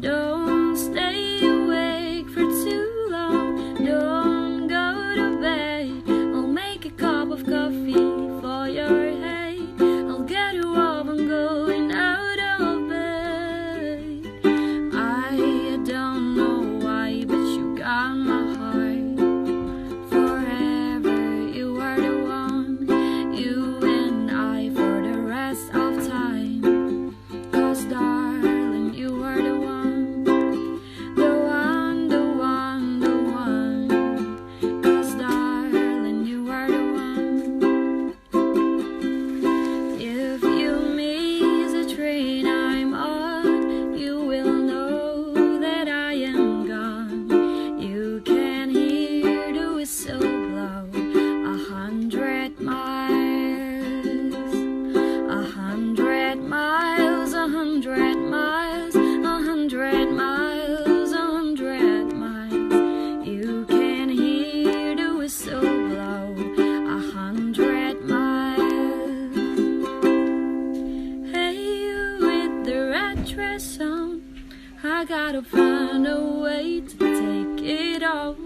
Don't stay awake for too long. Don't go to bed. I'll make a cup of coffee for your head. I'll get you up and going out of bed. I don't know why, but you got my heart. Forever you are the one. You and I for the rest of time. 'Cause darling, you are the one. I gotta find a way to take it off.